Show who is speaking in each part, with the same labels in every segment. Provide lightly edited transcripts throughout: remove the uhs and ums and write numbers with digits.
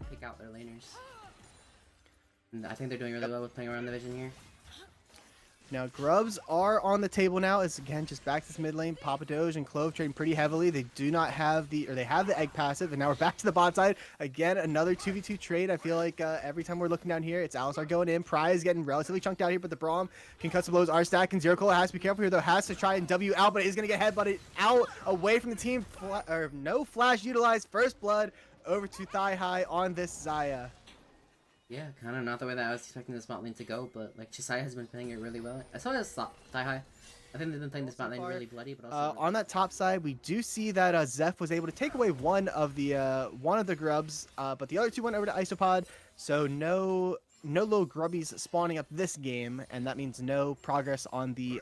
Speaker 1: Pick out their laners. And I think they're doing really well with playing around the vision here.
Speaker 2: Now, Grubs are on the table now. It's, again, just back to this mid lane. Papa Doge and Clove trading pretty heavily. They do not have the, or they have the egg passive, and now we're back to the bot side. Again, another 2v2 trade. I feel like every time we're looking down here, it's Alistar going in. Prize getting relatively chunked out here, but the Braum can cut some blows. Our stack and Zero Cola has to be careful here, though. Has to try and W out, but it is going to get headbutted out away from the team. No flash utilized. First blood over to Thigh High on this Xayah.
Speaker 1: Yeah, kind of not the way that I was expecting this bot lane to go, but like Chisai has been playing it really well. I saw this Thigh High. I think they've been playing this bot lane really bloody, but also
Speaker 2: on that top side, we do see that Zeph was able to take away one of the grubs, but the other two went over to Isopod. So no little grubbies spawning up this game, and that means no progress on the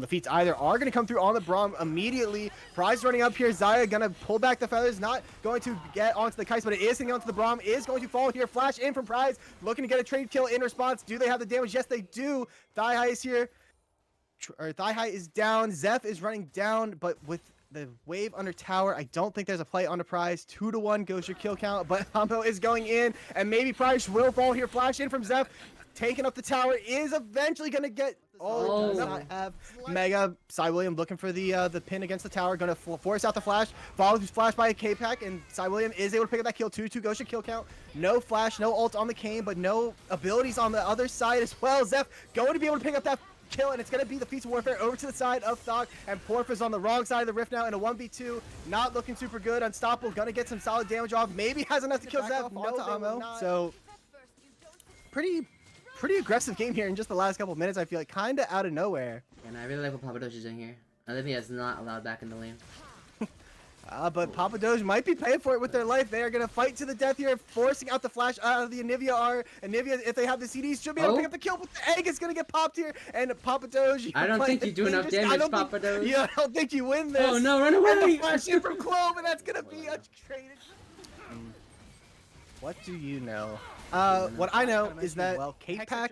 Speaker 2: feats either. Are going to come through on the Braum immediately. Prize running up here. Xayah going to pull back the feathers. Not going to get onto the kites, but it is going onto the Braum. Is going to fall here. Flash in from Prize. Looking to get a trade kill in response. Do they have the damage? Yes, they do. Thigh High is here. Thigh High is down. Zeph is running down, but with the wave under tower, I don't think there's a play on the Prize. 2-1 goes your kill count, but Hambo is going in, and maybe Prize will fall here. Flash in from Zeph. Taking up the tower, is eventually going to get... Oh, does not have Mega. Cy William looking for the pin against the tower. Going to force out the flash. Follows his flash by a K-Pack, and Cy William is able to pick up that kill. 2-2 goes to kill count. No flash, no ult on the Kane, but no abilities on the other side as well. Zeph going to be able to pick up that kill, and it's going to be the Feats of Warfare over to the side of THOC, and Porf is on the wrong side of the Rift now in a 1v2. Not looking super good. Unstoppable. Going to get some solid damage off. Maybe has enough to kill Zeph. No ammo. So pretty aggressive game here in just the last couple of minutes. I feel like kind of out of nowhere.
Speaker 1: And I really like what Papa Doge is doing here. I think he is not allowed back in the lane.
Speaker 2: But Papa Doge might be paying for it with their life. They are going to fight to the death here, forcing out the flash out of the Anivia R. Anivia, if they have the CDs, should be able to pick up the kill, but the egg is going to get popped here. And Papa Doge...
Speaker 1: I don't think you do enough damage, Papa Doge.
Speaker 2: Yeah, I don't think you win this.
Speaker 1: Oh no, run away!
Speaker 2: And the flash in from Clove, and that's going to be a trade. What do you know? What I know is that K-Pack...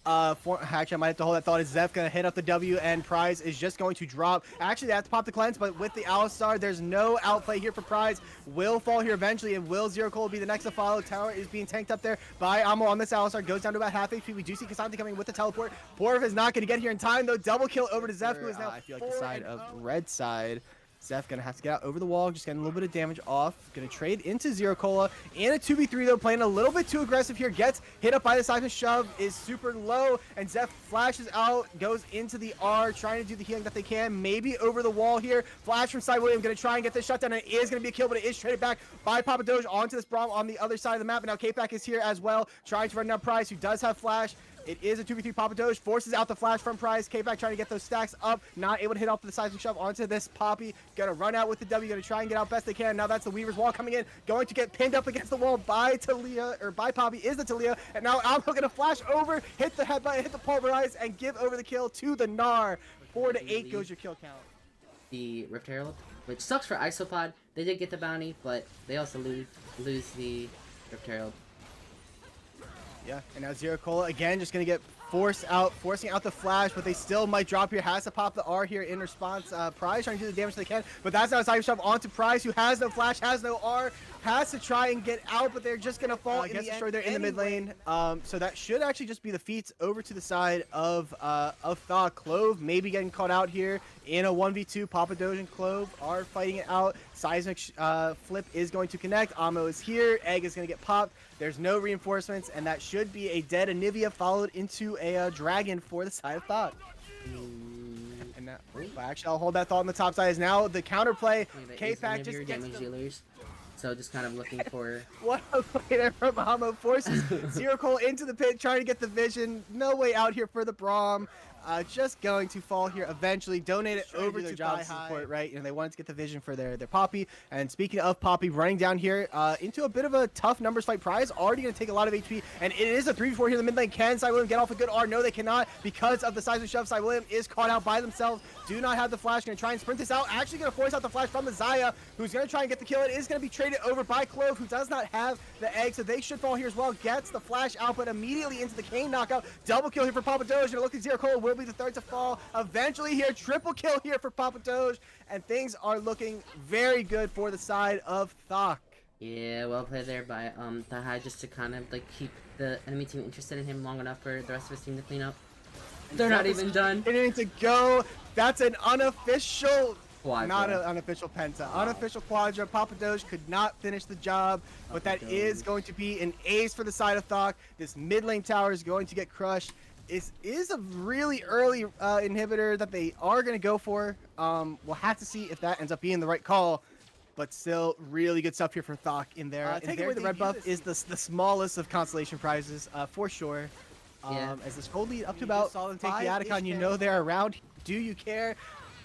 Speaker 2: actually, I might have to hold that thought. Is Zeph going to hit up the W, and Prize is just going to drop. Actually, they have to pop the cleanse, but with the Alistar, there's no outplay here for Prize. Will fall here eventually, and will Zero Cold be the next to follow? Tower is being tanked up there by Amo on this Alistar. Goes down to about half HP. We do see Cassandra coming with the teleport. Porf is not going to get here in time, though. Double kill over to Zeph, who is now, I feel like, the side of red side. Zeph gonna have to get out over the wall, just getting a little bit of damage off. Gonna trade into Zero Cola. In a 2v3 though, playing a little bit too aggressive here. Gets hit up by the seismic shove, is super low, and Zeph flashes out, goes into the R, trying to do the healing that they can. Maybe over the wall here. Flash from Cy William, gonna try and get this shutdown, and it is gonna be a kill, but it is traded back by Papa Doge onto this Braum on the other side of the map. And now K-Pack is here as well, trying to run down Prize, who does have flash. It is a 2v3. Papa Doge forces out the flash from Prize. K-Pack trying to get those stacks up. Not able to hit off the seismic shove onto this Poppy. Gonna run out with the W. Gonna try and get out best they can. Now that's the Weaver's Wall coming in. Going to get pinned up against the wall by Talia, or by Poppy is the Talia. And now Alpha gonna flash over, hit the headbutt, hit the pulverize, and give over the kill to the Gnar. 4-8 goes your kill count.
Speaker 1: The Rift Herald, which sucks for Isopod. They did get the bounty, but they also lose the Rift Herald.
Speaker 2: Yeah, and now Zero Cola again just gonna get forcing out the flash, but they still might drop here. Has to pop the R here in response. Prize trying to do the damage they can, but that's not a side shove onto Prize, who has no flash, has no R, has to try and get out, but they're just gonna fall. Gets destroyed there in the mid lane. So that should actually just be the Feats over to the side of THOC. Clove maybe getting caught out here in a 1v2. Papa Doge and Clove are fighting it out. Seismic flip is going to connect. Amo is here. Egg is going to get popped. There's no reinforcements, and that should be a dead Anivia followed into a dragon for the side of THOC. And now, actually, I'll hold that thought on the top side. Is now the counterplay. K-Pack just gets
Speaker 1: damage dealers. So just kind of looking for...
Speaker 2: What a play there from Amo. Forces Zero Cola into the pit, trying to get the vision. No way out here for the Braum. Just going to fall here eventually. Donate it over to job support, right? You know, they wanted to get the vision for their Poppy. And speaking of Poppy, running down here into a bit of a tough numbers fight. Prize already going to take a lot of HP, and it is a 3v4 here in the mid lane. Can Cy William get off a good R? No, they cannot because of the seismic shove. Cy William is caught out by themselves. Do not have the flash. Going to try and sprint this out. Actually going to force out the flash from the Xayah, who's going to try and get the kill. It is going to be traded over by Clove, who does not have the egg, so they should fall here as well. Gets the flash output immediately into the Kane knockout. Double kill here for Papa Doge, and it looks like Zero Cola will be the third to fall. Eventually here, triple kill here for Papa Doge, and things are looking very good for the side of THOC.
Speaker 1: Yeah, well played there by Taha, just to kind of like keep the enemy team interested in him long enough for the rest of his team to clean up. They're not even done.
Speaker 2: Getting to go. That's an unofficial,
Speaker 1: Quadra.
Speaker 2: not an unofficial penta. Wow. Unofficial quadra. Papa Doge could not finish the job, but that is going to be an ace for the side of THOC. This mid lane tower is going to get crushed. It is a really early inhibitor that they are going to go for. We'll have to see if that ends up being the right call. But still, really good stuff here for THOC in there. Taking away the red buff is the smallest of consolation prizes, for sure. As this gold lead up to about take the Atacon, you know they're around. Do you care?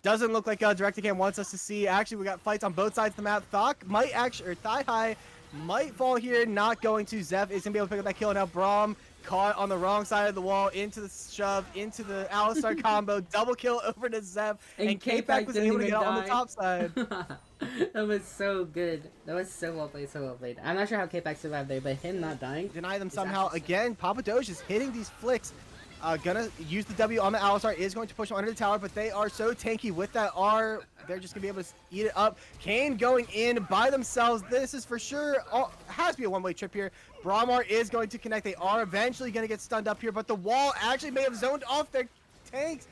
Speaker 2: Doesn't look like Directicam wants us to see. Actually, we got fights on both sides of the map. THOC might actually, or Thigh High might fall here. Not going to. Zeph is going to be able to pick up that kill. Now Braum caught on the wrong side of the wall, into the shove, into the Alistar combo. Double kill over to Zeph. And K-Pack was able to get on the top side.
Speaker 1: That was so good. That was so well played, so well played. I'm not sure how K-Pack survived there, but him not dying.
Speaker 2: Deny them somehow. Again, Papa Doge is hitting these flicks. Gonna use the W on the Alistar, is going to push them under the tower, but they are so tanky with that R. They're just gonna be able to eat it up. Kane going in by themselves. This is for sure, has to be a one-way trip here. Brahmar is going to connect. They are eventually gonna get stunned up here, but the wall actually may have zoned off their tanks.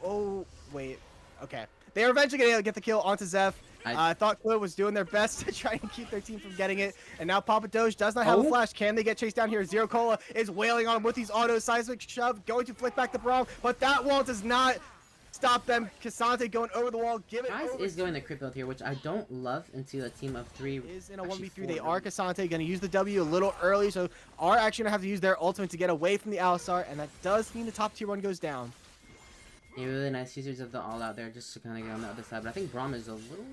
Speaker 2: Oh, wait. Okay. They are eventually gonna get the kill onto Zeph. I thought Clove was doing their best to try and keep their team from getting it. And now Papa Doge does not have a flash. Can they get chased down here? Zero Cola is wailing on him with these auto seismic shove. Going to flick back the Braum. But that wall does not stop them. Cassante going over the wall. Give it over.
Speaker 1: Is going the crit build here, which I don't love into a team of 3.
Speaker 2: Is in a 1v3. They are Cassante. Going to use the W a little early. So are actually going to have to use their ultimate to get away from the Alistar. And that does mean the top tier 1 goes down.
Speaker 1: Yeah, really nice users of the all out there just to kind of get on the other side. But I think Braum is a little...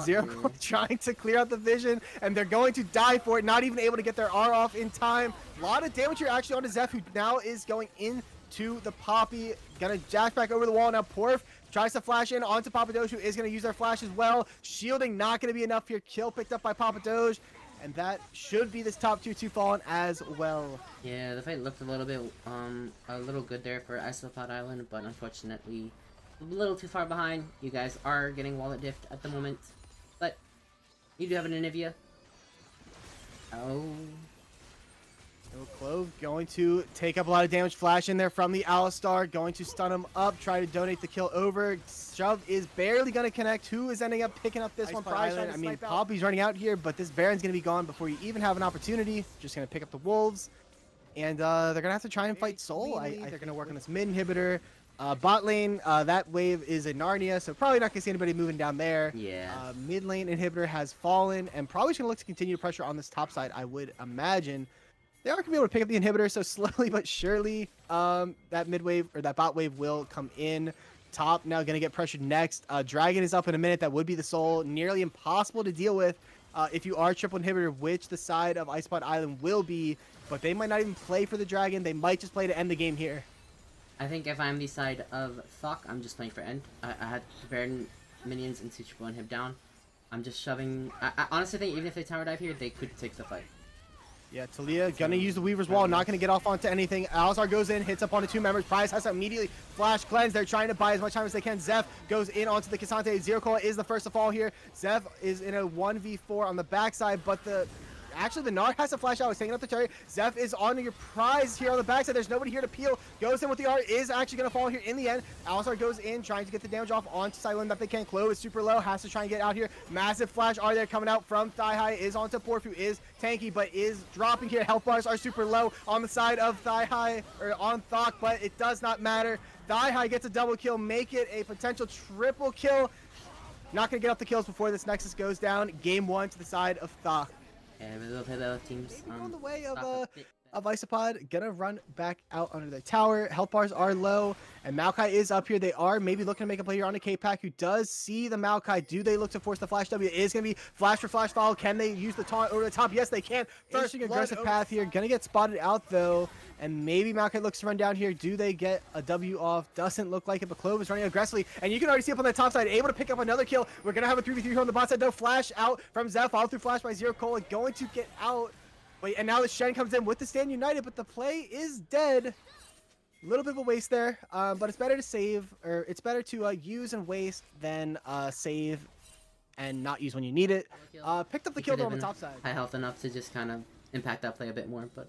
Speaker 2: Zero trying to clear out the vision, and they're going to die for it. Not even able to get their R off in time. A lot of damage here actually onto Zeph, who now is going into the Poppy. Gonna jack back over the wall. Now Porf tries to flash in onto Papa Doge, who is going to use their flash as well. Shielding not going to be enough here. Kill picked up by Papa Doge, and that should be this top 2-2 fallen as well.
Speaker 1: Yeah, the fight looked a little good there for Isopod Island, but unfortunately a little too far behind. You guys are getting wallet diffed at the moment, but you do have an Anivia. Oh.
Speaker 2: Clove going to take up a lot of damage. Flash in there from the Alistar. Going to stun him up. Try to donate the kill over. Shove is barely going to connect. Who is ending up picking up this one? I mean, Poppy's running out here, but this Baron's going to be gone before you even have an opportunity. Just going to pick up the Wolves. And they're going to have to try and fight Soul. They're going to work on this mid inhibitor. Bot lane, that wave is in Narnia, so probably not going to see anybody moving down there.
Speaker 1: Yeah.
Speaker 2: Mid lane inhibitor has fallen, and probably just going to look to continue pressure on this top side, I would imagine. They are going to be able to pick up the inhibitor, so slowly but surely, that mid wave, or that bot wave will come in. Top now going to get pressured next. Dragon is up in a minute. That would be the Soul. Nearly impossible to deal with if you are triple inhibitor, which the side of Isopod Island will be, but they might not even play for the Dragon. They might just play to end the game here.
Speaker 1: I think if I'm the side of THOC, I'm just playing for end. I had Baron minions into triple inhib down. I'm just shoving... I honestly think even if they tower dive here, they could take the fight.
Speaker 2: Yeah, Talia gonna use the Weaver's Wall, not gonna get off onto anything. Alistar goes in, hits up onto 2 members. Prize has to immediately flash cleanse. They're trying to buy as much time as they can. Zeph goes in onto the Cassante. Zero Cola is the first to fall here. Zeph is in a 1v4 on the backside, but actually, the Gnar has to flash out. He's taking up the turret. Zeph is on your prize here on the backside. There's nobody here to peel. Goes in with the R. Is actually going to fall here in the end. Alistar goes in, trying to get the damage off onto Silent that they can. Clove is super low. Has to try and get out here. Massive flash R there coming out from Thigh High. Is onto Porf, who is tanky, but is dropping here. Health bars are super low on the side of Thigh High, or on THOC, but it does not matter. Thigh High gets a double kill. Make it a potential triple kill. Not going to get up the kills before this Nexus goes down. Game 1 to the side of THOC.
Speaker 1: Yeah, we will play the teams
Speaker 2: on the way of of Isopod gonna run back out under the tower. Health bars are low, and Maokai is up here. They are maybe looking to make a play here on a K-Pack, who does see the Maokai. Do they look to force the flash W? It is gonna be flash for flash follow. Can they use the taunt over the top? Yes, they can. First aggressive path here. Gonna get spotted out though, and maybe Maokai looks to run down here. Do they get a W off? Doesn't look like it, but Clove is running aggressively, and you can already see up on the top side, able to pick up another kill. We're gonna have a 3v3 here on the bot side though. Flash out from Zeph, all through flash by Zero Cola, going to get out. Wait, and now the Shen comes in with the Stand United, but the play is dead. A little bit of a waste there, but it's better to save, or it's better to use and waste than save and not use when you need it. Picked up the kill though on the top side.
Speaker 1: High health enough to just kind of impact that play a bit more, but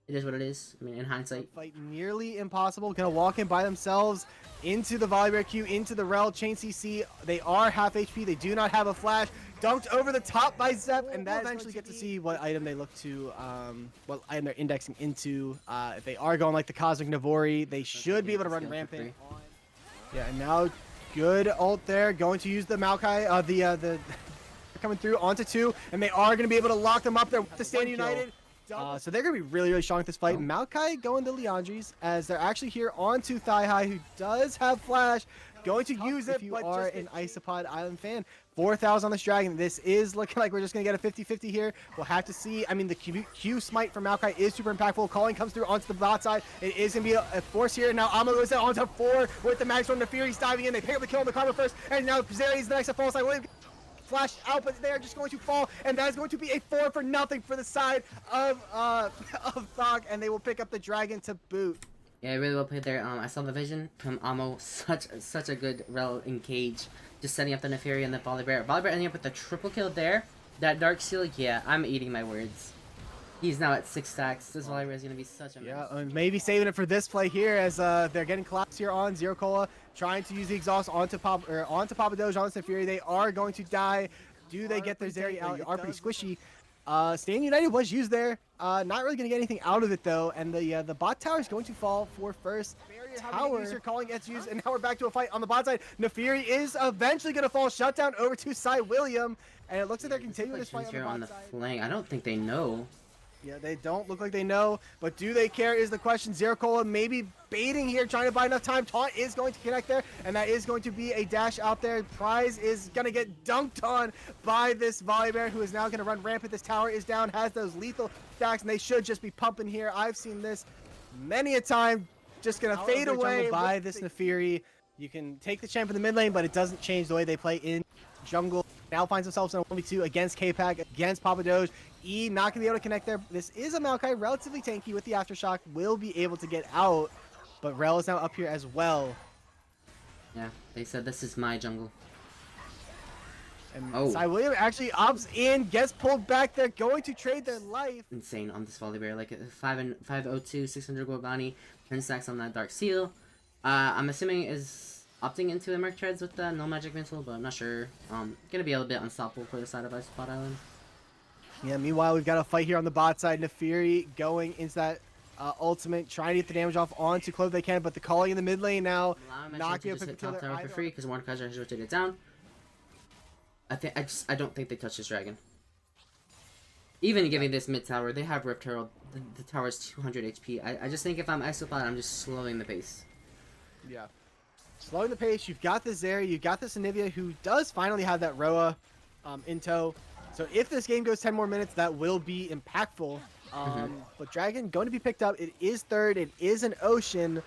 Speaker 1: it is what it is. I mean, in hindsight.
Speaker 2: Fight nearly impossible. Gonna walk in by themselves into the Volibear Q, into the Rel, chain CC. They are half HP. They do not have a flash. Dunked over the top by Zep, and that eventually get to see what item they look to, what item they're indexing into. If they are going like the Cosmic Navori, they should be able to run rampant. Yeah, and now good ult there. Going to use the Maokai, the coming through onto 2, and they are going to be able to lock them up there with the Stand United. So they're going to be really, really strong at this fight. Maokai going to Leandri's as they're actually here onto Thigh High, who does have flash. Going to use it if you are an Isopod Island fan. 4,000 on this Dragon. This is looking like we're just going to get a 50-50 here. We'll have to see. I mean, the Q smite from Maokai is super impactful. Calling comes through onto the bot side. It is going to be a force here. Now Amo goes down onto 4 with the Max from the Fury's diving in. They pick up the kill on the Karma first. And now Zeri is the next to fall side. Flash out, but they are just going to fall, and that is going to be a 4-0 for the side of THOC, and they will pick up the Dragon to boot.
Speaker 1: Yeah, really well played there. I saw the vision from Amo. Such a good rel in cage, just setting up the Neferi and the Volibear. Volibear ending up with a triple kill there. That Dark Seal, yeah, I'm eating my words. He's now at 6 stacks. This Volibear is gonna be such a mess.
Speaker 2: Yeah, maybe saving it for this play here as they're getting collapsed here on Zero Cola, trying to use the exhaust onto Papa Doge, onto Fury. They are going to die. Do they get their Zeri out? They are pretty squishy. Stand United was used there. Not really going to get anything out of it though, and the bot tower is going to fall for first. Tower user calling gets used, and now we're back to a fight on the bot side. Neferi is eventually going to fall. Shut down over to Cy William, and it looks like they're continuing this fight
Speaker 1: on the flank. I don't think they know.
Speaker 2: Yeah, they don't look like they know, but do they care is the question. Zero Cola maybe baiting here, trying to buy enough time. Taunt is going to connect there, and that is going to be a dash out there. Prize is going to get dunked on by this Volibear, who is now going to run rampant. This tower is down, has those lethal stacks, and they should just be pumping here. I've seen this many a time. Just going to fade away by this Neferi. You can take the champ in the mid lane, but it doesn't change the way they play in jungle. Now finds themselves in a 1v2 against K-Pack, against Papa Doge. E not going to be able to connect there. This is a Maokai, relatively tanky with the Aftershock. Will be able to get out, but Rel is now up here as well.
Speaker 1: Yeah, they said this is my jungle.
Speaker 2: And Cy William actually opts in, gets pulled back. They're going to trade their life.
Speaker 1: Insane on this Volibear. Like 502, 600 gold bounty, 10 stacks on that Dark Seal. I'm assuming is opting into the Merc Treads with the no magic missile, but I'm not sure. Gonna be a little bit unstoppable for the side of Isopod Island.
Speaker 2: Yeah, meanwhile, we've got a fight here on the bot side. Neferi going into that ultimate, trying to get the damage off onto Clove they can, but the calling in the mid lane now.
Speaker 1: Not going to pick the top tower for free because Mordekaiser has rotated down. I don't think they touch this Dragon. Even giving this mid tower, they have Rift Herald. The tower is 200 HP. I just think if I'm Isopod, I'm just slowing the pace.
Speaker 2: Yeah. Slowing the pace. You've got this Zeri, you've got this Anivia, who does finally have that Roa in tow. So if this game goes 10 more minutes, that will be impactful. But Dragon going to be picked up. It is third. It is an Ocean.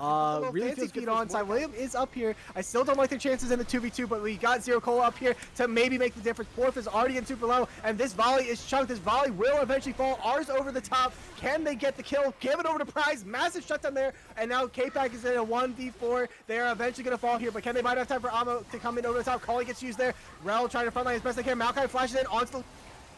Speaker 2: Really feels good on side. William is up here. I still don't like their chances in the 2v2, but we got Zero Cola up here to maybe make the difference. Porf is already in super low, and this volley is chunked. This volley will eventually fall. Ours over the top. Can they get the kill? Give it over to Prize. Massive shutdown there, and now K-Pack is in a 1v4. They are eventually going to fall here, but can they buy enough time for Amo to come in over the top? Calling gets used there. Rel trying to frontline as best they can. Maokai flashes in onto the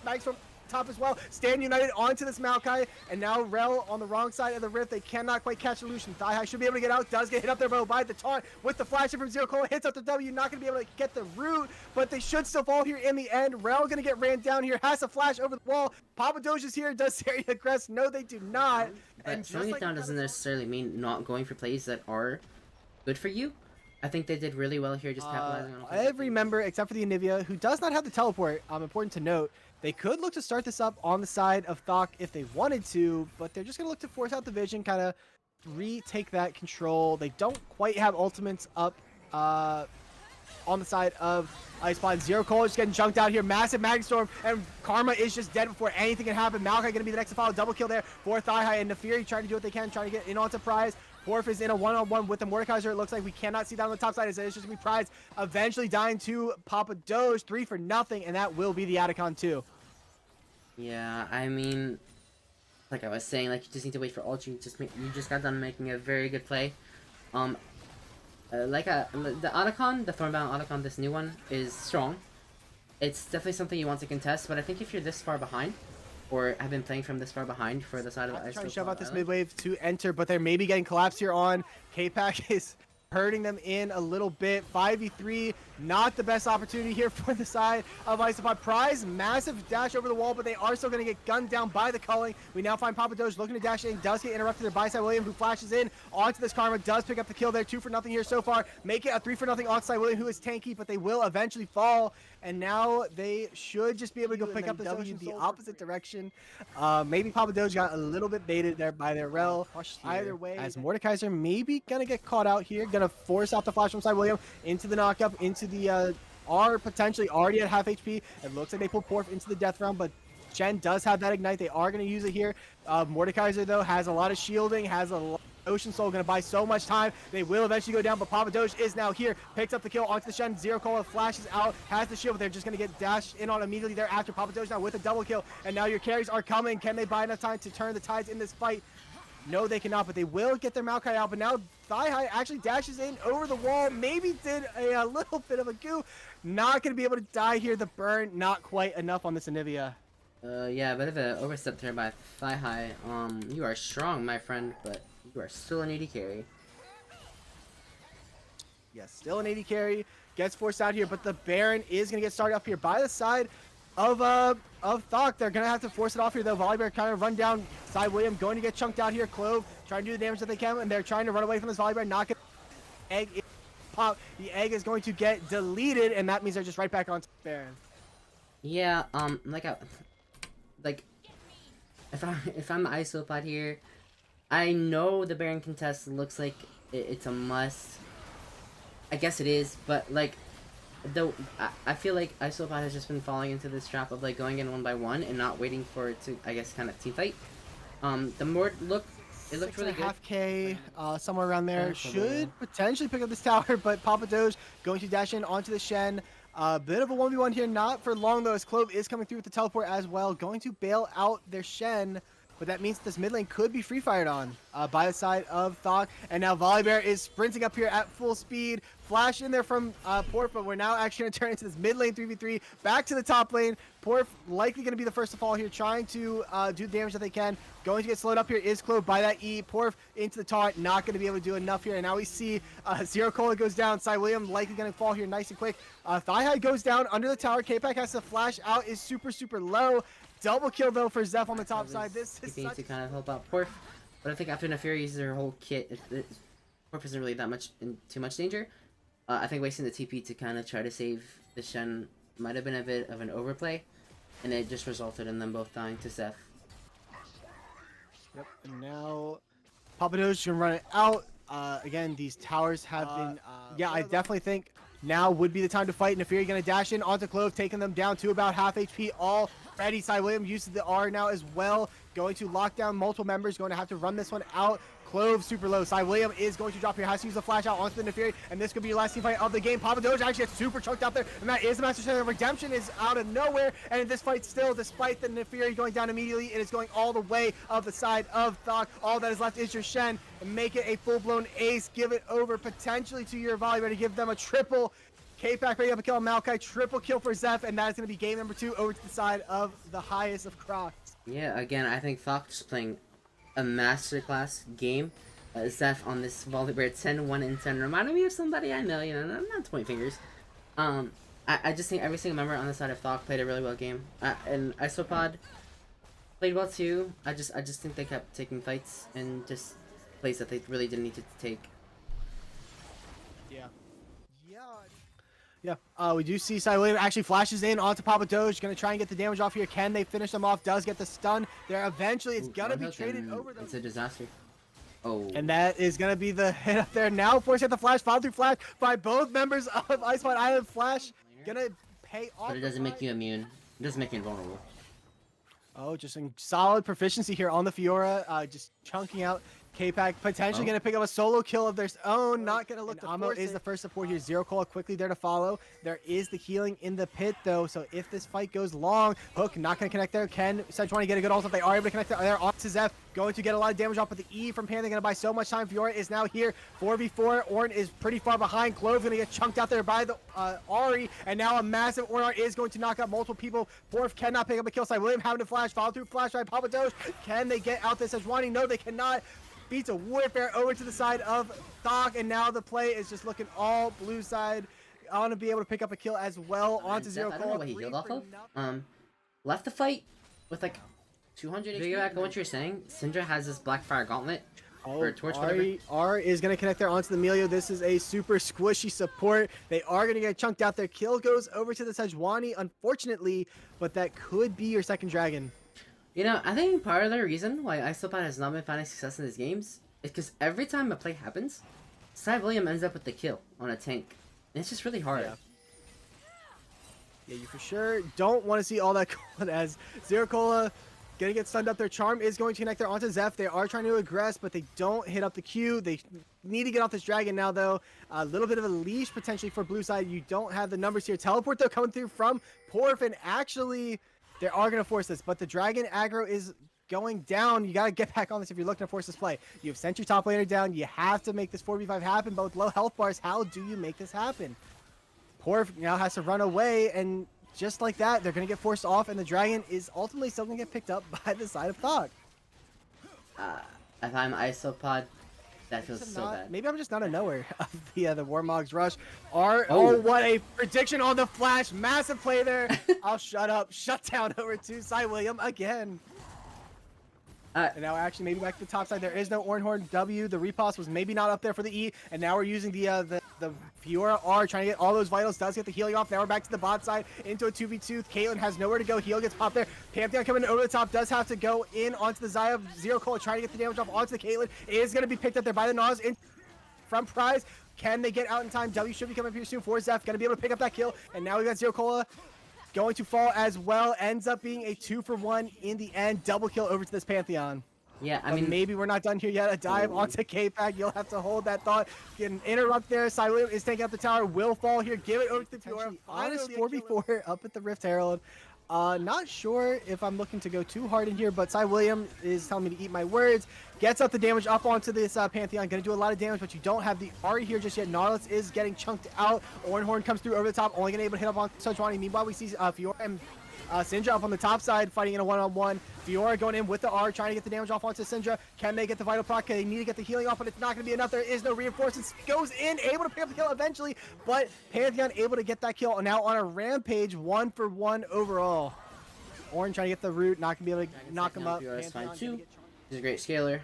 Speaker 2: bags from top as well. Stand United onto this Maokai, and now Rel on the wrong side of the rift. They cannot quite catch Illusion. Thigh High should be able to get out. Does get hit up there by the taunt with the flash from Zero Cola. Hits up the W. Not going to be able to get the root, but they should still fall here in the end. Rel going to get ran down here. Has a flash over the wall. Papa Doge is here. Does Seri aggress? No, they do not.
Speaker 1: And slowing it down doesn't necessarily mean not going for plays that are good for you. I think they did really well here, just capitalizing on
Speaker 2: every member except for the Anivia, who does not have the teleport. Important to note. They could look to start this up on the side of THOC if they wanted to, but they're just going to look to force out the vision, kind of retake that control. They don't quite have ultimates up on the side of Isopod. Zero Cola just getting chunked out here. Massive Magic Storm, and Karma is just dead before anything can happen. Maokai going to be the next to follow. Double kill there for Thigh High, and Nefiri trying to do what they can, trying to get in onto Prize. Porf is in a one-on-one with the Mordekaiser. It looks like we cannot see that on the top side. It's just going to be Prize eventually dying to Papa Doge, 3-0, and that will be the Atacon too.
Speaker 1: Yeah, I mean, like I was saying, like you just need to wait for ult. You just got done making a very good play. The Otacon, the Thornbound Otacon, this new one, is strong. It's definitely something you want to contest, but I think if you're this far behind, or have been playing from this far behind for the side of the
Speaker 2: trying to shove out this mid wave to enter, but they're maybe getting collapsed here on. K-Pack is hurting them in a little bit. 5v3, not the best opportunity here for the side of Isopod. Prize, massive dash over the wall, but they are still going to get gunned down by the culling. We now find Papa Doge looking to dash in, does get interrupted there by Side William, who flashes in onto this Karma, does pick up the kill there. 2-0 here so far. Make it a 3-0 on Side William, who is tanky, but they will eventually fall. And now they should just be able to go pick up the W the opposite direction. Maybe Papa Doge got a little bit baited there by their rel. Either way, as Mordekaiser maybe gonna get caught out here, gonna force out the flash from Side William into the knockup, into the are potentially already at half HP. It looks like they pull Porf into the death round, but Jen does have that ignite. They are going to use it here. Mordekaiser, though, has a lot of shielding, has a lot. Ocean Soul going to buy so much time. They will eventually go down, but Papa Doge is now here. Picks up the kill onto the Shen. Zero Cola flashes out, has the shield, but they're just going to get dashed in on immediately thereafter. Papa Doge now with a double kill, and now your carries are coming. Can they buy enough time to turn the tides in this fight? No, they cannot, but they will get their Maokai out. But now Thigh High actually dashes in over the wall. Maybe did a little bit of a goo. Not going to be able to die here. The burn, not quite enough on this Anivia.
Speaker 1: Yeah, a bit of an overstep there by Thigh High. You are strong, my friend, but you are still an 80 carry.
Speaker 2: Yes, still an 80 carry. Gets forced out here, but the Baron is going to get started up here by the side of THOC. They're going to have to force it off here, though. Volibear kind of run down. Side William going to get chunked out here. Clove trying to do the damage that they can, and they're trying to run away from this Volibear. Not get egg is pop. The egg is going to get deleted, and that means they're just right back on Baron.
Speaker 1: Yeah, if I'm the Isopod here, I know the Baron contest looks like it's a must. I guess it is, but like, though I feel like Isopod has just been falling into this trap of like going in one by one and not waiting for it to, I guess, kind of team fight. The more it looked really good.
Speaker 2: 6.5K, somewhere around there. Should potentially pick up this tower, but Papa Doge going to dash in onto the Shen. A bit of a 1v1 here, not for long though, as Clove is coming through with the teleport as well, going to bail out their Shen. But that means this mid lane could be free fired on by the side of THOC. And now Volibear is sprinting up here at full speed. Flash in there from Porf, but we're now actually going to turn into this mid lane 3v3. Back to the top lane. Porf likely going to be the first to fall here, trying to do the damage that they can. Going to get slowed up here is Clove by that E. Porf into the taunt, not going to be able to do enough here. And now we see Zero Cola goes down. Side William likely going to fall here nice and quick. Thigh High goes down under the tower. K-Pack has to flash out, is super, super low. Double kill though for Zeph on the top side. This is
Speaker 1: to kind of help out Porf, but I think after Nefiri uses her whole kit, Porf isn't really that much in too much danger. I think wasting the TP to kind of try to save the Shen might have been a bit of an overplay, and it just resulted in them both dying to Zeph.
Speaker 2: Yep, and now Papa Doge can run it out. Again, these towers have been. Yeah, I definitely think now would be the time to fight. Nefiri gonna dash in onto Clove, taking them down to about half HP already. Side William uses the R now as well, going to lock down multiple members, going to have to run this one out. Clove super low. Side William is going to drop here, has to use the flash out onto the Nefiri, and this could be your last team fight of the game. Papa Doge actually gets super choked out there, and that is the Master Center. Redemption is out of nowhere, and in this fight still, despite the Nefiri going down immediately, it is going all the way of the side of THOC. All that is left is your Shen, and make it a full-blown ace. Give it over potentially to your Volibear to give them a triple. K-Pack ready up a kill on Maokai, triple kill for Zeph, and that is going to be game number 2 over to the side of the highest of Crocs.
Speaker 1: Yeah, again, I think THOC is playing a masterclass game. Zeph on this Volibear 10-1-10 reminded me of somebody I know, you know, not to point fingers. I just think every single member on the side of THOC played a really well game. And Isopod played well too. I just think they kept taking fights and just plays that they really didn't need to take.
Speaker 2: Yeah, we do see Cy William actually flashes in onto Papa Doge. Going to try and get the damage off here. Can they finish them off? Does get the stun there. Eventually, it's going to be traded over.
Speaker 1: It's a disaster. Oh.
Speaker 2: And that is going to be the hit up there. Now forcing the flash, follow through flash by both members of Isopod Island. Flash going to pay off.
Speaker 1: But it doesn't make you immune. It doesn't make you invulnerable.
Speaker 2: Oh, just in solid proficiency here on the Fiora. Just chunking out K-Pack, potentially going to pick up a solo kill of their own. Not going to look to Amo is the first support here. Zero Cola quickly there to follow. There is the healing in the pit, though. So if this fight goes long, Hook not going to connect there. Can Sejuani get a good ult if they are able to connect there? On to Zeph. Going to get a lot of damage off, but the E from Panther going to buy so much time. Fiora is now here. 4v4. Ornn is pretty far behind. Clove going to get chunked out there by the Ahri. And now a massive Ornn is going to knock out multiple people. Porf cannot pick up a kill side. William having to flash. Follow through flash by Papa Doge. Can they get out this Sejuani? No, they cannot. Beats a warfare over to the side of THOC, and now the play is just looking all blue side. I want to be able to pick up a kill as well onto Zero
Speaker 1: I don't know what he healed off of. Left the fight with like 200 HP. Back on what you're saying, Syndra has this Blackfire Gauntlet for Torch.
Speaker 2: R is going to connect there onto the Emilio. This is a super squishy support. They are going to get chunked out. Their kill goes over to the Sejuani, unfortunately, but that could be your second dragon.
Speaker 1: You know, I think part of the reason why Isopod has not been finding success in these games is because every time a play happens, Cy William ends up with the kill on a tank. And it's just really hard.
Speaker 2: Yeah, you for sure don't want to see all that going as Zero Cola gonna get stunned up. Their charm is going to connect there onto Zeph. They are trying to aggress, but they don't hit up the Q. They need to get off this dragon now, though. A little bit of a leash potentially for blue side. You don't have the numbers here. Teleport, though, coming through from Porf, and actually they are going to force this, but the dragon aggro is going down. You got to get back on this if you're looking to force this play. You've sent your top laner down. You have to make this 4v5 happen, but with low health bars, how do you make this happen? Porf now has to run away, and just like that, they're going to get forced off, and the dragon is ultimately still going to get picked up by the side of THOC.
Speaker 1: If I'm Isopod, that feels so bad.
Speaker 2: Maybe I'm just not a knower of the Warmog's rush. Oh, what a prediction on the flash. Massive play there. I'll shut up. Shut down over to Cy William again. And now actually maybe back to the top side. There is no Ornhorn W. The repost was maybe not up there for the E. And now we're using the Fiora R trying to get all those vitals. Does get the healing off. Now we're back to the bot side into a 2v2. Caitlyn has nowhere to go. Heal gets popped there. Pantheon coming over the top. Does have to go in onto the Xayah. Zero Cola trying to get the damage off onto the Caitlyn. Is going to be picked up there by the Nas in from Prize. Can they get out in time? W should be coming up here soon for Zeph. Going to be able to pick up that kill. And now we got Zero Cola going to fall as well. Ends up being a 2-for-1 in the end. Double kill over to this Pantheon.
Speaker 1: Yeah, I mean,
Speaker 2: maybe we're not done here yet. A dive onto K-Pack. You'll have to hold that thought. Get an interrupt there. Cy William is taking out the tower. Will fall here. Give it over to the Fiora. Honest 4v4 up at the Rift Herald. Not sure if I'm looking to go too hard in here, but Cy William is telling me to eat my words. Gets up the damage up onto this Pantheon. Going to do a lot of damage, but you don't have the Ahri here just yet. Nautilus is getting chunked out. Ornhorn comes through over the top. Only going to be able to hit up on Sejuani. Meanwhile, we see Fiora and Syndra up on the top side fighting in a one-on-one. Fiora going in with the R, trying to get the damage off onto Syndra. Can they get the vital proc? They need to get the healing off, but it's not going to be enough. There is no reinforcements. Goes in, able to pick up the kill eventually, but Pantheon able to get that kill. Now on a rampage, 1-for-1 overall. Ornn trying to get the root, not going to be able to knock him up.
Speaker 1: Fiora's fine too. He's a great scaler.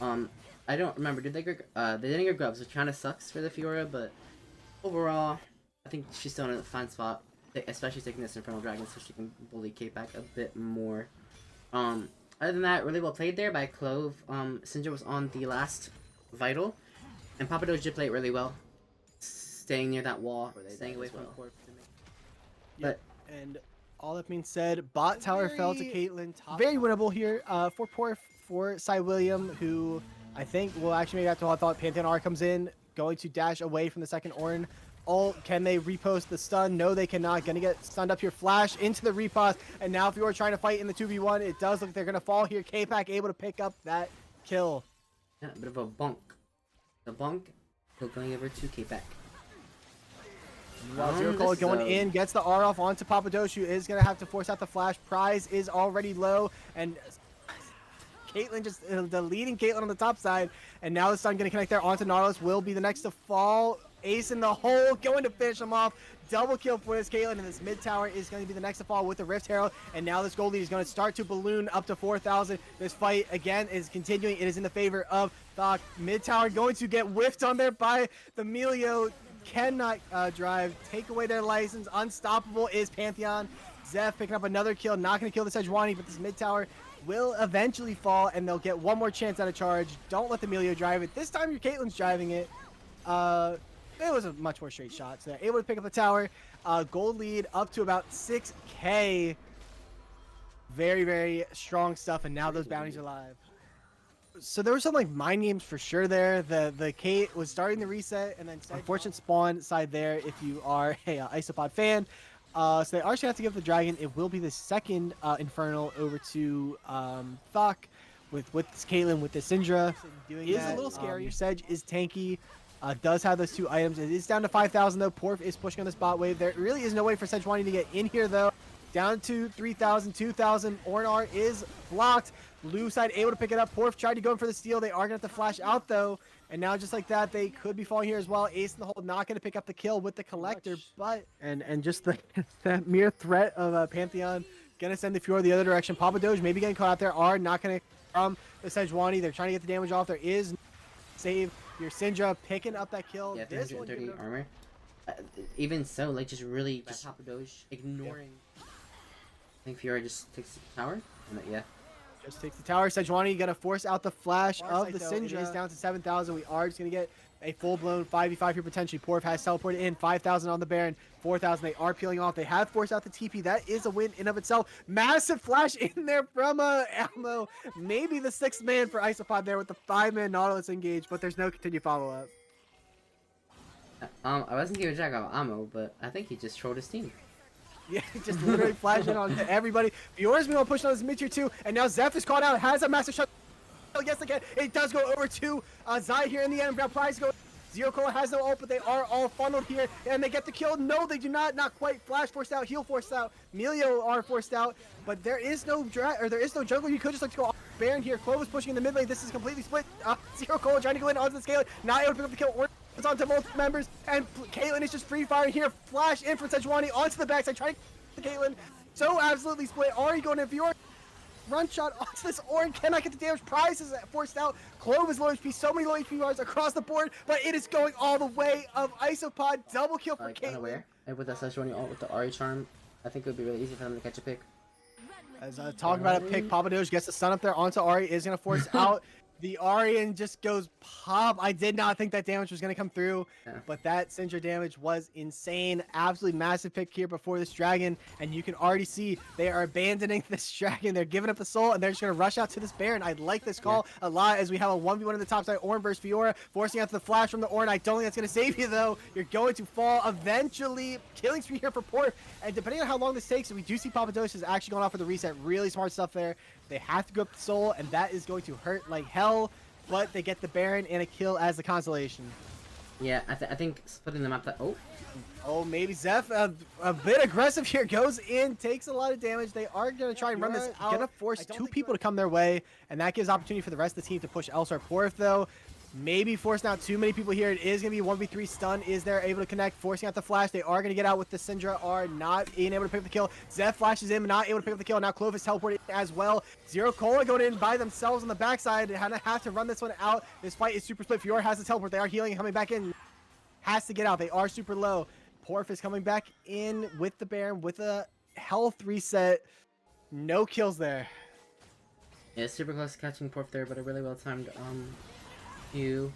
Speaker 1: I don't remember. Did they get? They didn't get grubs, which kind of sucks for the Fiora, but overall, I think she's still in a fine spot. Especially taking this Infernal Dragon so she can bully K-Pack a bit more. Other than that, really well played there by Clove. Syndra was on the last Vital, and Papa Doge did play it really well. Staying near that wall, staying away from the corpse.
Speaker 2: But, and all that being said, bot tower fell to Caitlyn. Very winnable here for Cy William, who I think will actually maybe have to hold thought. Pantheon R comes in, going to dash away from the second Ornn. Can they repost the stun? No, they cannot. Gonna get stunned up here. Flash into the repost. And now if you are trying to fight in the 2v1, it does look like they're gonna fall here. K-Pack able to pick up that kill.
Speaker 1: Yeah, a bit of a bonk. The bonk, still going over to K-Pack.
Speaker 2: Zero Cola going in, gets the R off onto Papa Doge, who is gonna have to force out the flash. Prize is already low, and Caitlyn just deleting Caitlyn on the top side. And now the stun gonna connect there onto Nautilus. Will be the next to fall. Ace in the hole, going to finish him off. Double kill for this Caitlyn, and this mid tower is going to be the next to fall with the Rift Herald. And now this gold lead is going to start to balloon up to 4,000. This fight again is continuing. It is in the favor of THOC. Mid tower going to get whiffed on there by the Melio. cannot drive. Take away their license. Unstoppable is Pantheon. Zeph picking up another kill. Not going to kill the Sejuani, but this mid tower will eventually fall, and they'll get one more chance at a charge. Don't let the Emilio drive it. This time your Caitlyn's driving it. It was a much more straight shot, so they're able to pick up the tower. Gold lead up to about 6K. Very, very strong stuff, and now those bounties are live. So there were some like mind games for sure there. The Kate was starting the reset, and then unfortunate spawn side there if you are a Isopod fan. So they are going to have to give the dragon. It will be the second Infernal over to THOC with this Caitlyn, with this Syndra. It is a little scary. Your Sedge is tanky. Does have those 2 items. It is down to 5,000 though. Porf is pushing on the spot wave. There really is no way for Sejuani to get in here though. Down to 3,000, 2,000. Ornar is blocked. Blue side able to pick it up. Porf tried to go in for the steal. They are going to have to flash out though. And now just like that, they could be falling here as well. Ace in the hole, not going to pick up the kill with the collector. But, and just the that mere threat of Pantheon going to send the Fiora the other direction. Papa Doge maybe getting caught out there. Are not going to from the Sejuani. They're trying to get the damage off. There is save. Your Syndra picking up that kill.
Speaker 1: Yeah, 330 armor. Even so, like, just really just Papa Doge ignoring. Yeah. I think Fiora just takes the tower. Yeah.
Speaker 2: Just takes the tower. Sejuani gonna force out the flash of the Syndra. It is down to 7,000. We are just gonna get a full-blown 5v5 here potentially. Porf has teleported in. 5,000 on the Baron. 4,000. They are peeling off. They have forced out the TP. That is a win in of itself. Massive flash in there from Elmo. Maybe the 6th man for Isopod there with the 5-man Nautilus engage, but there's no continued follow-up.
Speaker 1: I wasn't giving Jack out ammo, but I think he just trolled his team.
Speaker 2: Yeah, just literally flashing on everybody. Fiora's been pushing on this mid tier too, and now Zeph is caught out, has a massive shot. Yes, again, it does go over to Zai here in the end. Now Prize go. Zero Cola has no ult, but they are all funneled here, and they get the kill. No, they do not. Not quite. Flash forced out, heal forced out. Melio are forced out, but there is no jungle. You could just like to go off Baron here. Clovis pushing in the mid lane. This is completely split. Zero Cola trying to go in onto the scale, not able to pick up the kill. It's onto multiple members, and Caitlyn is just free firing here. Flash in from Sejuani onto the backside, trying to get Caitlyn. So absolutely split. Ari going in Fiora. Run shot onto this Orin, cannot get the damage. Prize is forced out. Clove is low HP, so many low HP bars across the board, but it is going all the way of Isopod. Double kill for Caitlyn.
Speaker 1: Unaware. And with that Sejuani ult with the Ari charm, I think it would be really easy for them to catch a pick.
Speaker 2: As talking about a pick, Papa Doge gets the stun up there onto Ari, is going to force out the Ari and just goes pop. I did not think that damage was going to come through, but that Syndra damage was insane. Absolutely massive pick here before this dragon, and you can already see they are abandoning this dragon. They're giving up the soul, and they're just going to rush out to this Baron. I like this call a lot as we have a 1v1 in the top side. Ornn versus Fiora, forcing out the flash from the Ornn. I don't think that's going to save you, though. You're going to fall eventually. Killing spree here for Port, and depending on how long this takes, we do see Papa Doge is actually going off for the reset. Really smart stuff there. They have to go up the soul, and that is going to hurt like hell, but they get the Baron and a kill as the consolation.
Speaker 1: Yeah, I think splitting them up that...
Speaker 2: Oh, maybe Zeph, a bit aggressive here, goes in, takes a lot of damage. They are going to try and run this out. Going to force 2 people to come their way, and that gives opportunity for the rest of the team to push elsewhere. Porf, though, maybe forcing out too many people here. It is going to be 1v3 stun. Is there able to connect? Forcing out the flash. They are going to get out with the Syndra. Are not being able to pick up the kill. Zeph flashes in, but not able to pick up the kill. Now Clovis teleported as well. Zero Cola going in by themselves on the backside. They have to run this one out. This fight is super split. Fiora has the teleport. They are healing and coming back in. Has to get out. They are super low. Porf is coming back in with the Baron with a health reset. No kills there.
Speaker 1: Yeah, super close to catching Porf there, but a really well timed you.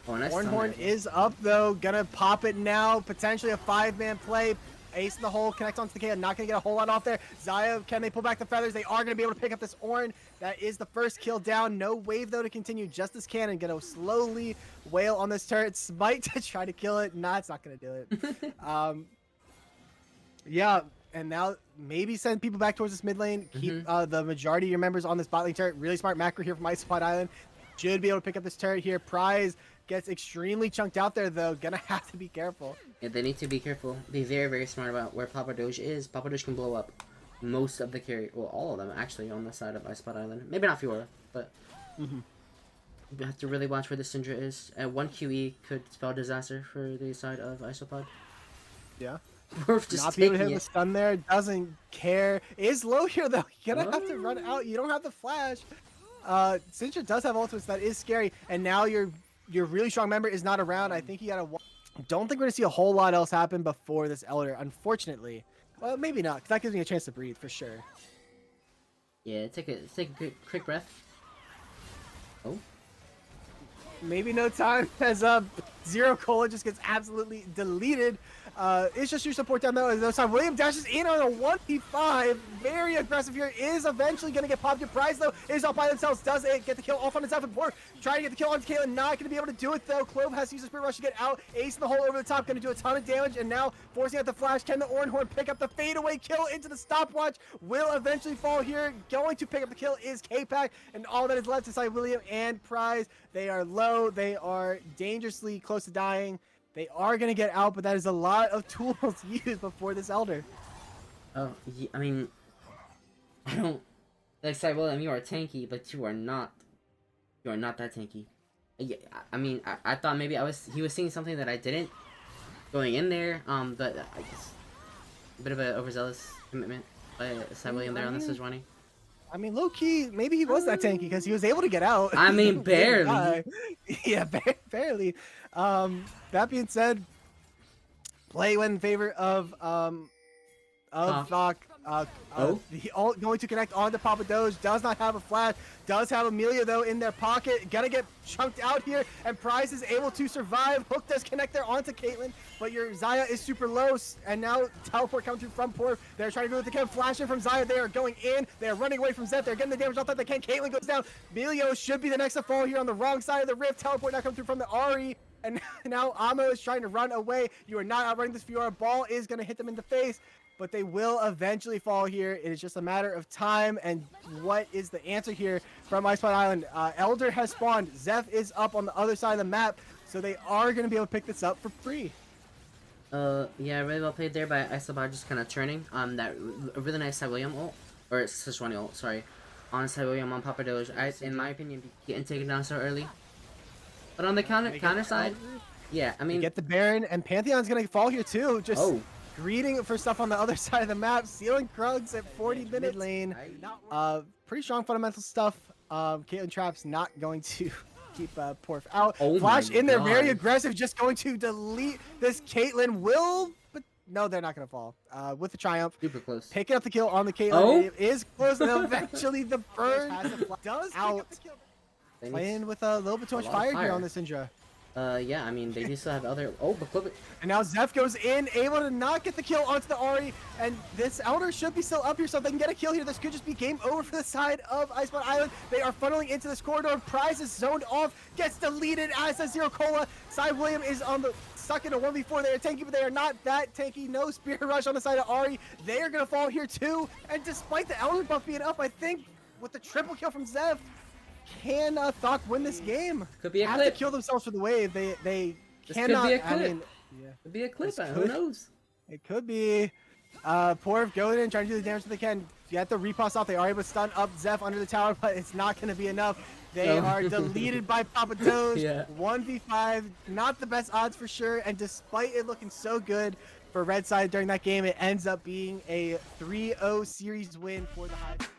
Speaker 1: Oh, nice.
Speaker 2: Horn is up though, gonna pop it now. Potentially a 5-man play. Ace in the hole, connects onto the KO. Not gonna get a whole lot off there. Zaya, can they pull back the feathers? They are gonna be able to pick up this Ornn. That is the first kill down. No wave though to continue. Just this cannon gonna slowly wail on this turret. Smite to try to kill it. Nah, it's not gonna do it. Yeah, and now maybe send people back towards this mid lane. Keep the majority of your members on this bot lane turret. Really smart macro here from Isopod Island. Should be able to pick up this turret here. Prize gets extremely chunked out there though. Gonna have to be careful.
Speaker 1: Yeah, they need to be careful. Be very, very smart about where Papa Doge is. Papa Doge can blow up most of the carry, well, all of them actually on the side of Isopod Island. Maybe not Fiora, but you have to really watch where the Syndra is. 1 QE could spell disaster for the side of Isopod.
Speaker 2: Yeah.
Speaker 1: Porf just
Speaker 2: not be able to hit the stun there. Doesn't care. Is low here though. You're gonna have to run out. You don't have the flash. Syndra does have ultimates. That is scary. And now your really strong member is not around. I think he got a Don't think we're gonna see a whole lot else happen before this Elder, unfortunately. Well, maybe not, because that gives me a chance to breathe for sure.
Speaker 1: Yeah, take a quick breath. Oh.
Speaker 2: Maybe no time as Zero Cola just gets absolutely deleted. It's just your support down there. No time. William dashes in on a 1v5. Very aggressive here. Is eventually going to get popped. Your prize, though, is all by themselves. Does it get the kill off on himself? And Pork trying to get the kill on Caitlyn. Not going to be able to do it, though. Clove has to use a Spirit Rush to get out. Ace in the hole over the top. Going to do a ton of damage. And now forcing out the flash. Can the Oranhorn pick up the fadeaway kill into the stopwatch? Will eventually fall here. Going to pick up the kill is K-Pack. And all that is left is William and Prize. They are low. They are dangerously close to dying. They are going to get out, but that is a lot of tools used before this Elder.
Speaker 1: Oh, yeah, I mean, I don't... Like, say, William, you are tanky, but you are not that tanky. Yeah, I mean, I thought maybe he was seeing something that I didn't going in there, but I guess a bit of an overzealous commitment by Cy William there on this Sejuani.
Speaker 2: I mean, low-key, maybe he was that tanky because he was able to get out.
Speaker 1: I mean, barely.
Speaker 2: Yeah, barely. That being said, play went in favor of THOC. The ult going to connect onto Papa Doge. Does not have a flash. Does have Amelia, though, in their pocket. Gonna get chunked out here, and Prize is able to survive. Hook does connect there onto Caitlyn, but your Xayah is super low, and now teleport coming through from Porf. They're trying to go with the kill. Flashing from Xayah. They are going in. They are running away from Zeth. They're getting the damage off that they can. Caitlyn goes down. Melio should be the next to fall here on the wrong side of the rift. Teleport now coming through from the Ahri. And now Amo is trying to run away. You are not outrunning this Fiora. Ball is going to hit them in the face, but they will eventually fall here. It is just a matter of time. And what is the answer here from Isopod Island? Elder has spawned. Zeph is up on the other side of the map, so they are going to be able to pick this up for free.
Speaker 1: Yeah, really well played there by Isopod, just kind of turning. That really nice Cy William ult, or Sejuani ult, sorry, on Cy William on Papa Doge. In my opinion, getting taken down so early. But on the counter side, yeah, I mean...
Speaker 2: Get the Baron, and Pantheon's going to fall here too. Just greeting for stuff on the other side of the map. Sealing Krugs at 40 minutes. Lane. Pretty strong fundamental stuff. Caitlyn Trap's not going to keep Porf out. Flash in there, very aggressive, just going to delete this Caitlyn. But no, they're not going to fall. With the Triumph.
Speaker 1: Super close.
Speaker 2: Picking up the kill on the Caitlyn. It is close, and eventually the burn does out. Playing with a little bit too much fire here on this Syndra.
Speaker 1: Yeah, I mean, they do still have other... Oh, but clip it.
Speaker 2: And now Zeph goes in, able to not get the kill onto the Ahri, and this Elder should be still up here, so if they can get a kill here, this could just be game over for the side of Isopod Island. They are funneling into this corridor. Prize is zoned off, gets deleted as a Zero Cola. Cy William is on the... stuck in a 1v4. They are tanky, but they are not that tanky. No Spirit Rush on the side of Ahri. They are going to fall here too, and despite the Elder buff being up, I think with the triple kill from Zeph, can THOC win this game?
Speaker 1: Could be a
Speaker 2: have
Speaker 1: clip.
Speaker 2: To kill themselves for the wave. They
Speaker 1: this
Speaker 2: cannot.
Speaker 1: Could be a clip.
Speaker 2: I mean,
Speaker 1: could be a clip. Who knows?
Speaker 2: It could be. Porf going in, trying to do the damage that they can. Get the repost off. They are able to stun up Zeph under the tower, but it's not going to be enough. They are deleted by Papa Doge. 1v5, not the best odds for sure. And despite it looking so good for Red Side during that game, it ends up being a 3-0 series win for the Hive.